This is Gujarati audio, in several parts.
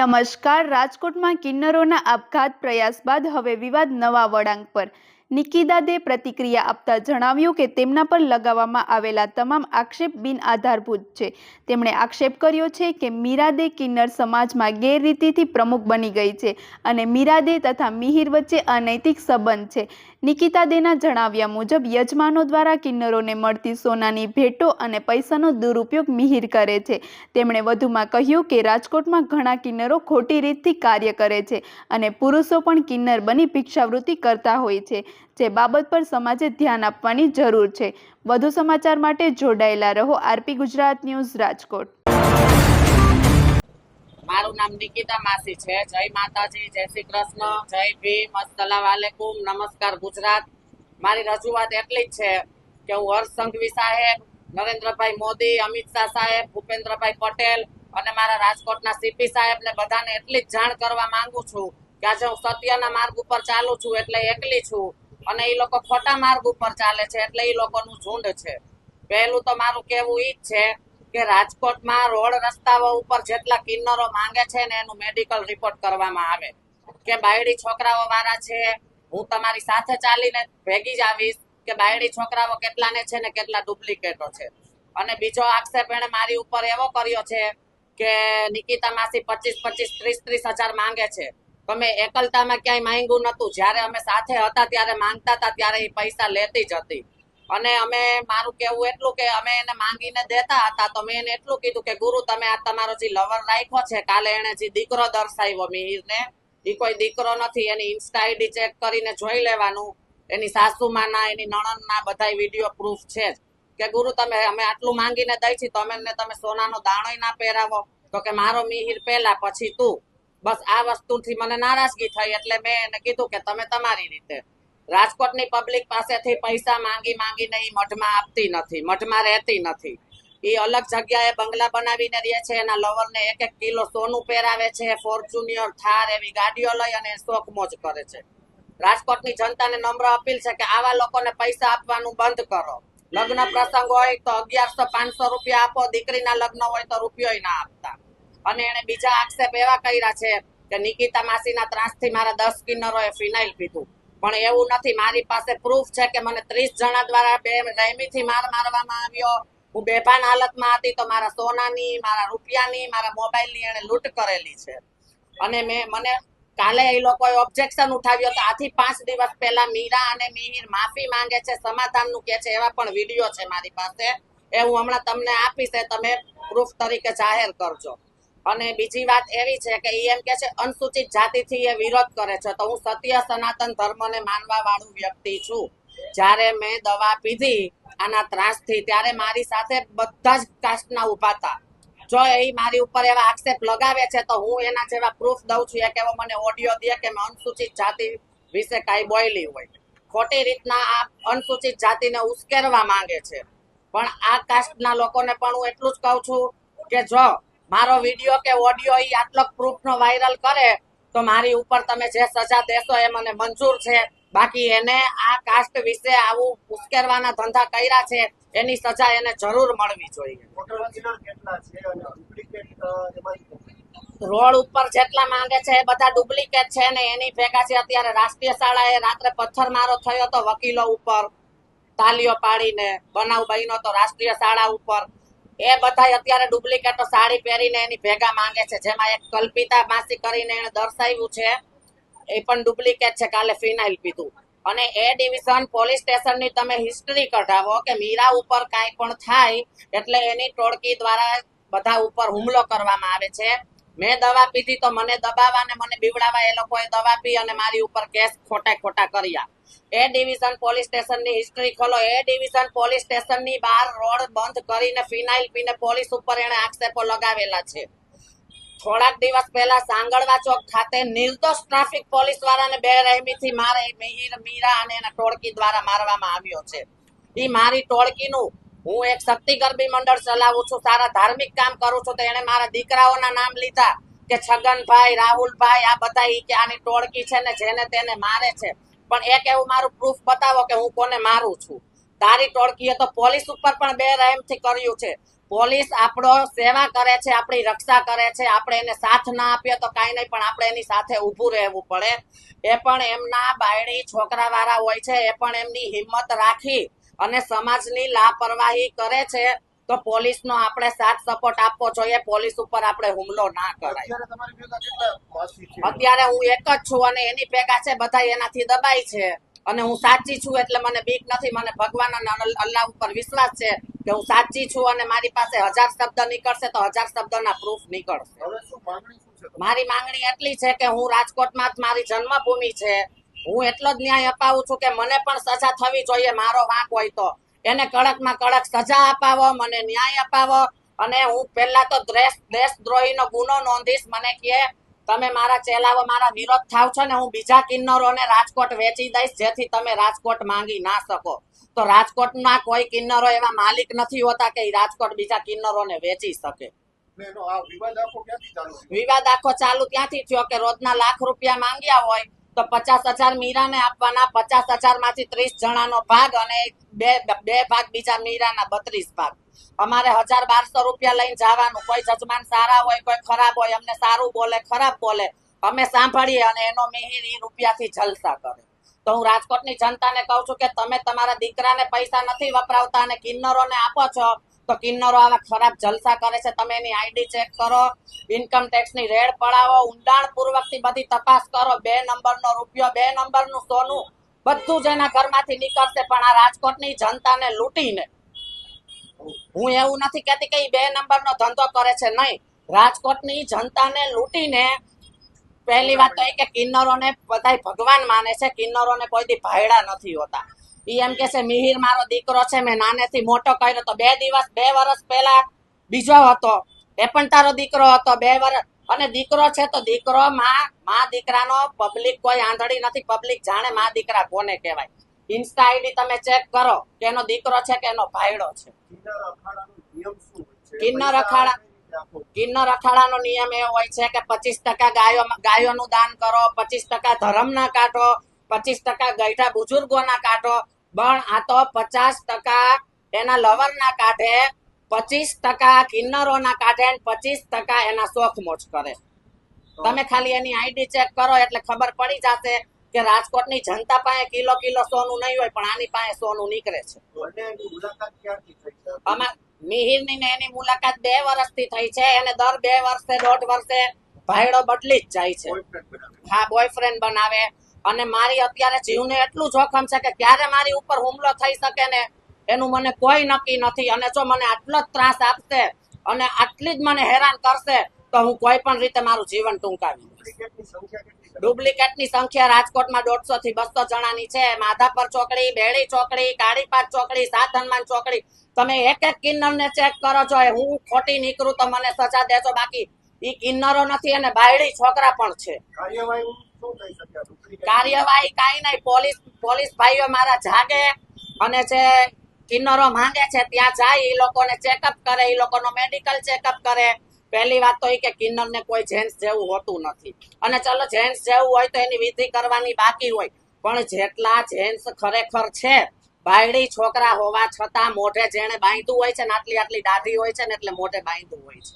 નમસ્કાર. રાજકોટમાં કિન્નરોના આપઘાત પ્રયાસ બાદ હવે વિવાદ નવા વળાંક પર. નિકીદાદે પ્રતિક્રિયા આપતા જણાવ્યું કે તેમના પર લગાવવામાં આવેલા તમામ આક્ષેપ બિનઆધારભૂત છે. તેમણે આક્ષેપ કર્યો છે કે મીરાદે કિન્નર સમાજમાં ગેરરીતિથી પ્રમુખ બની ગઈ છે અને મીરાદે તથા મિહિર વચ્ચે અનૈતિક સંબંધ છે. નિકીદાદેના જણાવ્યા મુજબ યજમાનો દ્વારા કિન્નરોને મળતી સોનાની ભેટો અને પૈસાનો દુરુપયોગ મિહિર કરે છે. તેમણે વધુમાં કહ્યું કે રાજકોટમાં ઘણા કિન્નરો ખોટી રીતથી કાર્ય કરે છે અને પુરુષો પણ કિન્નર બની ભિક્ષાવૃત્તિ કરતા હોય છે, જે બાબત પર સમાજે ધ્યાન આપવાની જરૂર છે. વધુ સમાચાર માટે જોડાયેલા રહો આરપી ગુજરાત ન્યૂઝ રાજકોટ. મારું નામ નિકિતા માસી છે. જય માતાજી, જય શ્રી કૃષ્ણ, જય ભીમ, અસ્સલામ વાલેકુમ, નમસ્કાર ગુજરાત. મારી રજૂઆત એટલી જ છે કે હું હર્ષ સંઘવી સાહેબ, નરેન્દ્રભાઈ મોદી, અમિત શાહ સાહેબ, ભૂપેન્દ્રભાઈ પટેલ અને મારા રાજકોટના સીપી સાહેબ ને બધાને એટલી જ જાણ કરવા માંગુ છું કે આજે હું સત્યના માર્ગ ઉપર ચાલુ છું એટલે એકલી છું અને એ લોકો ખોટા માર્ગ ઉપર ચાલે છે એટલે એ લોકોનું ઝુંડ છે. પહેલું તો મારું કહેવું ઈ જ છે કે રાજકોટમાં રોડ રસ્તાઓ ઉપર જેટલા કિન્નરો માંગે છે ને એનું મેડિકલ રિપોર્ટ કરવામાં આવે કે બાયડી છોકરાઓ વાળા છે. હું તમારી સાથે ચાલીને ભેગી જ આવીશ કે બાયડી છોકરાઓ કેટલાને છે ને કેટલા ડુપ્લિકેટો છે. અને બીજો આક્ષેપ એને મારી ઉપર એવો કર્યો છે કે નિકિતા માસી 25-25, 30-30 હજાર માંગે છે. તમે એકલતામાં ક્યાંય માંગ્યું નતું. જયારે અમે સાથે હતા ત્યારે માંગતા હતા ત્યારે એ પૈસા લેતી જ હતી. અને અમે મારું કેવું એટલું કે અમે એને માંગીને દેતા હતા તો મેં એને એટલું કીધું કે ગુરુ તમે આ તમારો જે લવર રાખ્યો છે, કાલે એને જે દીકરો દર્શાવ્યો મિહિરને, એ કોઈ દીકરો નથી. એની ઇન્સ્ટા આઈડી ચેક કરીને જોઈ લેવાનું. એની સાસુમાના, એની નણંદના બધા વિડીયો પ્રૂફ છે જ કે ગુરુ તમે અમે આટલું માંગીને દઈ છી તો તમે સોનાનો દાણોય ના પહેરાવો. તો કે મારો મિહિર પહેલા પછી તું. બસ આ વસ્તુથી મને નારાજગી થઈ એટલે મેં એને કીધું કે તમે તમારી રીતે. રાજકોટની પબ્લિક પાસેથી પૈસા માંગીને એ મઠમાં આપતી નથી, મઠમાં રહેતી નથી. એ અલગ જગ્યાએ બંગલા બનાવીને રહે છે. એના લવરને 1-1 કિલો સોનું પહેરાવે છે, ફોર્ચ્યુનર, થાર એવી ગાડીઓ લઈ અને શોખ મોજ કરે છે. રાજકોટની જનતાને નમ્ર અપીલ છે કે આવા લોકોને પૈસા આપવાનું બંધ કરો. લગ્ન પ્રસંગ હોય તો 1100-500 રૂપિયા આપો, દીકરીના લગ્ન હોય તો રૂપિયો ના આપતા. અને એને બીજા આક્ષેપ એવા કર્યા છે કે નિકિતા માસીના ત્રાસથી મારા 10 કિન્નરોએ ફિનાઇલ પીધું. પણ એવું નથી. મારી પાસે પ્રૂફ છે કે મને 30 જણા દ્વારા રહેમીથી માર મારવામાં આવ્યો. હું બેભાન હાલતમાં હતી તો મારા સોનાની, મારા રૂપિયાની, મારા મોબાઈલની એને લૂંટ કરેલી છે. અને મને કાલે એ લોકોએ ઓબ્જેક્શન ઉઠાવ્યો તો આથી 5 દિવસ પહેલા મીરા અને મિહિર માફી માંગે છે, સમાધાનનું કે છે. એવા પણ વિડીયો છે મારી પાસે. એ હું હમણાં તમને આપીશ, તમે પ્રૂફ તરીકે જાહેર કરજો. અને બીજી વાત એવી છે કે એમ કે છે અનુસૂચિત જાતિથી એ વિરોધ કરે છે. તો હું સત્ય સનાતન ધર્મને માનવા વાળું વ્યક્તિ છું. જ્યારે મેં દવા પીધી આના ત્રાસથી ત્યારે મારી સાથે બધા જ કાસ્ટના ઉભા હતા. જો એ મારી ઉપર એવા આક્ષેપ લગાવે છે તો હું એના જેવા પ્રૂફ દઉં છું. એક એવો મને ઓડિયો દે કે મેં અનુસૂચિત જાતિ વિશે કાંઈ બોલી હોય. ખોટી રીતના આ અનુસૂચિત જાતિને ઉશ્કેરવા માંગે છે. પણ આ કાસ્ટના લોકોને પણ હું એટલું જ કહું છું કે જો મારો વિડીયો કે ઓડિયો એ આટલો પ્રૂફનો વાયરલ કરે તો મારી ઉપર તમે જે સજા દેશો એ મને મંજૂર છે. બાકી એને આ કાસ્ટ વિશે આવું ઉશ્કેરવાના ધંધા કર્યા છે એની સજા એને જરૂર મળવી જોઈએ. રોડ ઉપર જેટલા માંગે છે એ બધા ડુપ્લિકેટ છે ને એની ભેગા છે. અત્યારે રાષ્ટ્રીય શાળાએ રાત્રે પથ્થરમારો થયો તો વકીલો ઉપર તાલીઓ પાડીને બનાવ બન્યો તો રાષ્ટ્રીય શાળા ઉપર. એ બધા અત્યારે ડુપ્લિકેટો સાડી પહેરીને એની ભેગા માંગે છે. જેમાં એક કલ્પિતા માસી કરીને એને દર્શાવ્યું છે એ પણ ડુપ્લિકેટ છે, કાલે ફિનાઇલ પીધું. અને એ ડિવિઝન પોલીસ સ્ટેશનની તમે હિસ્ટ્રી કઢાવો કે મીરા ઉપર કાંઈ પણ થાય એટલે એની ટોળકી દ્વારા બધા ઉપર હુમલો કરવામાં આવે છે. મેં દવા પીધી તો મને દબાવવા ને મને બીવડાવવા એ લોકોએ દવા પી અને મારી ઉપર કેસ ખોટા કર્યા. એ ડિવિઝન પોલીસ સ્ટેશનની હિસ્ટ્રી ખોલો. એ ડિવિઝન પોલીસ સ્ટેશનની બહાર રોડ બંધ કરીને ફિનાઇલ પીને પોલીસ ઉપર એને આક્ષેપો લગાવેલા છે. થોડાક દિવસ પહેલા સાંગળવા ચોક ખાતે નિર્દોષ ટ્રાફિક પોલીસ વાળાને બેરહેમીથી મારે મિહિર, મીરા અને એના ટોળકી દ્વારા મારવામાં આવ્યો છે. એ મારી ટોળકીનું હું એક શક્તિ ગરબી મંડળ ચલાવું છું, સારા ધાર્મિક કામ કરું છું. તો એને મારા દીકરાઓના નામ લીધા કે છગનભાઈ, રાહુલભાઈ, આ બધા કે આની ટોળકી છે ને જેને તેને મારે છે. પણ એક એવું મારું પ્રૂફ બતાવો કે હું કોને મારું છું. તારી ટોળકીએ તો પોલીસ ઉપર પણ બેરહેમથી કર્યું છે. પોલીસ આપણો સેવા કરે છે, આપણી રક્ષા કરે છે. આપણે એને સાથ ના આપીએ તો કાંઈ નહીં, પણ આપણે એની સાથે ઊભું રહેવું પડે. એ પણ એમના બાયડી છોકરાવાળા હોય છે, એ પણ એમની હિંમત રાખી અને સમાજની લાપરવાહી કરે છે. તો પોલીસનો આપણે સાથ સપોર્ટ આપવો જોઈએ. પોલીસ ઉપર આપણે હુમલો ના કરાય. અત્યારે હું એક જ છું અને એની ભેગા છે બધા, એનાથી દબાય છે. અને હું સાચી છું એટલે મને બીક નથી. મને ભગવાન અને અલ્લાહ ઉપર વિશ્વાસ છે કે હું સાચી છું અને મારી પાસે 1000 શબ્દ નીકળશે તો 1000 શબ્દના પ્રૂફ નીકળશે. મારી માંગણી એટલી છે કે હું રાજકોટમાં મારી જન્મભૂમિ છે, હું એટલો જ ન્યાય અપાવું છું કે મને પણ સજા થવી જોઈએ. મારો વાંક હોય તો એને કડકમાં કડક સજા અપાવો, મને ન્યાય અપાવો. અને હું પહેલા તો દેશદ્રોહીનો ગુનો નોંધીશ. મને કે તમે મારા ચેલાઓ મારા વિરોધ થાવ છો ને, હું બીજા કિન્નરોને રાજકોટ વેચી દઈશ, જેથી તમે રાજકોટ માંગી ના શકો. તો રાજકોટના કોઈ કિન્નરો એવા માલિક નથી હોતા કે રાજકોટ બીજા કિન્નરોને વેચી શકે. વિવાદ આખો ચાલુ ત્યાંથી થયો કે રોજના લાખ રૂપિયા માંગ્યા હોય તો 50,000 મીરાને આપવાના, 50,000 માંથી 30 જણાનો ભાગ અને બે ભાગ બીજા મીરાના 32 ભાગ. અમારે 1,000-1,200 રૂપિયા લઈને જવાનું. કોઈ જજમાન સારા હોય, કોઈ ખરાબ હોય, અમને સારું બોલે ખરાબ બોલે અમે સાંભળીએ અને એનો મિહિર ઈ રૂપિયાથી જલસા કરે. તો હું રાજકોટની જનતાને કહું છું કે તમે તમારા દીકરાને પૈસા નથી વપરાવતા અને કિન્નરોને આપો છો, તો કિન્નરો આવા ખરાબ જલસા કરે છે. તમે એની આઈડી ચેક કરો, ઇન્કમ ટેક્સની રેડ પડાવો, ઊંડાણપૂર્વકથી બધી તપાસ કરો. 2 નંબરનો રૂપિયો, 2 નંબરનું સોનું બધું જ એના ઘરમાંથી નીકળશે. પણ આ રાજકોટની જનતાને લૂંટીને, હું એવું નથી કહેતી કે 2 નંબરનો ધંધો કરે છે, નહીં. રાજકોટની જનતાને લૂંટીને, પહેલી વાત તો એ કે કિન્નરોને બધા ભગવાન માને છે, કિન્નરોને કોઈ દી ભાયડા નથી હોતા. ઈ એમ કે છે મિહિર મારો દીકરો છે, મેં નાનેથી મોટો કર્યો. તો 2 વર્ષ પહેલા બીજો હતો, એ પણ તારો દીકરો હતો 2 વર્ષ. અને દીકરો છે તો દીકરો માં દીકરાનો પબ્લિક કોઈ આંધળી નથી. પબ્લિક જાણે માં દીકરા કોને કહેવાય. ઇન્સ્ટા આઈડી તમે ચેક કરો કે એનો દીકરો છે કે એનો ભાયડો છે. કિન્નર અખાડાનો નિયમ એવો હોય છે કે 25% ગાયોનું દાન કરો, 25% ધર્મના કાઢો, 25% ગઈઠા બુજુર્ગોના કાઢો. પણ આ તો 50% એના લવરના કાઢે, 25% કિન્નરોના કાઢે, 25% એના શોખ મોજ કરે. તમે ખાલી એની આઈડી ચેક કરો એટલે ખબર પડી જશે કે રાજકોટની જનતા પાસે કિલો સોનું નહીં હોય, પણ આની પાસે સોનું નીકળે છે. મિહિરની ને એની મુલાકાત 2 વર્ષથી થઈ છે. એને દર 2 વર્ષે 1.5 વર્ષે ભાઈડો બદલી જ જાય છે. હા, બોયફ્રેન્ડ બનાવે. અને મારી અત્યારે જીવને એટલું જોખમ છે કે ક્યારે મારી ઉપર હુમલો થઈ શકે ને એનું મને કોઈ નક્કી નથી. અને જો મને આટલો જ ત્રાસ આપશે અને આટલી જ મને હેરાન કરશે તો હું કોઈ પણ રીતે મારું જીવન ટૂંકાવી દઈશ. ડુપ્લિકેટની સંખ્યા રાજકોટમાં 150 થી 200 જણાની છે. માધાપર ચોકડી, બેડી ચોકડી, કાળીપાટ ચોકડી, સાત હનુમાન ચોકડી. તમે એક કિન્નરને ચેક કરો છો. હું ખોટી નીકળું તો મને સજા દેજો. બાકી ઈ કિન્નરો નથી અને બાયડી છોકરા પણ છે. કાર્યવાહી કાંઈ નહીં. પોલીસ ભાઈઓ મારા જાગે અને જે કિન્નરો માંગે છે ત્યાં જાય, એ લોકોને ચેકઅપ કરે, એ લોકોનો મેડિકલ ચેકઅપ કરે. પહેલી વાત તો એ કે કિન્નરને કોઈ જેન્ટ્સ જેવું હોતું નથી. અને ચલો જેન્ટ્સ જેવું હોય તો એની વિધિ કરવાની બાકી હોય, પણ જેટલા જેન્ટ્સ ખરેખર છે બાયડી છોકરા હોવા છતાં મોઢે જેને બાંધ્યું હોય છે ને, આટલી દાઢી હોય છે ને એટલે મોઢે બાંધ્યું હોય છે.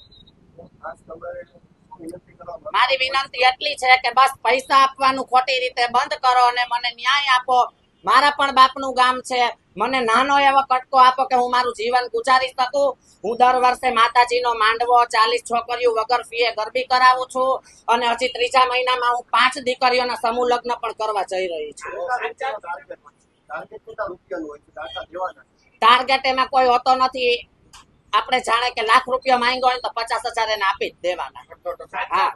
મારી વિનંતી એટલી છે કે બસ પૈસા આપવાનું ખોટી રીતે બંધ કરો અને મને ન્યાય આપો. મારા પણ બાપનું ગામ છે. મને નાનો એવો કટકો આપો કે હું મારું જીવન ગુજારી શકું. હું દર વર્ષે માતાજીનો માંડવો 40 છોકરીઓ વગર ફીએ ગરબી કરાવું છું. અને હજી 3જા મહિનામાં હું 5 દીકરીઓના સમૂહ લગ્ન પણ કરવા જઈ રહી છું. ટાર્ગેટ એમાં કોઈ હોતો નથી. આપણે જાણે કે લાખ રૂપિયા માંગ્યો હોય તો 50,000 એને આપી જ દેવાના. હા,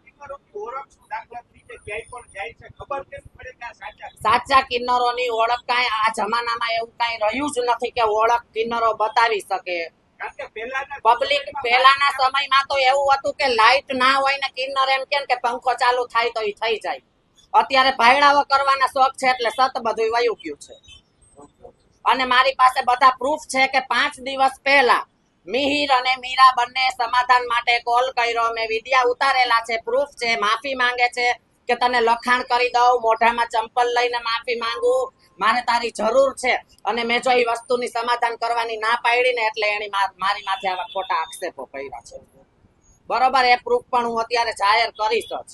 સાચા કિન્નરોની ઓળખ કાંઈ આ જમાનામાં એવું કાંઈ રહ્યું જ નથી કે ઓળખ કિન્નરો બતાવી શકે. પબ્લિક પહેલાના સમયમાં તો એવું હતું કે લાઈટ ના હોય ને કિન્નર એમ કે પંખો ચાલુ થાય તો એ થઈ જાય. અત્યારે ભાયડાઓ કરવાના શોખ છે એટલે સત બધું વયું ગયું છે. અને મારી પાસે બધા પ્રૂફ છે કે 5 દિવસ પહેલા મિહિર અને મીરા બંને સમાધાન માટે કોલ કર્યો. મેં વિડિયા ઉતારેલા છે, પ્રૂફ છે. માફી માંગે છે કે તને લખાણ કરી દઉં, મોઢામાં ચંપલ લઈને માફી માંગુ, મારે તારી જરૂર છે. અને મેં જો એ વસ્તુની સમાધાન કરવાની ના પાડી ને એટલે એની મારી માથે આવા ખોટા આક્ષેપો કર્યા છે. બરોબર, એ પ્રૂફ પણ હું અત્યારે જાહેર કરીશ જ.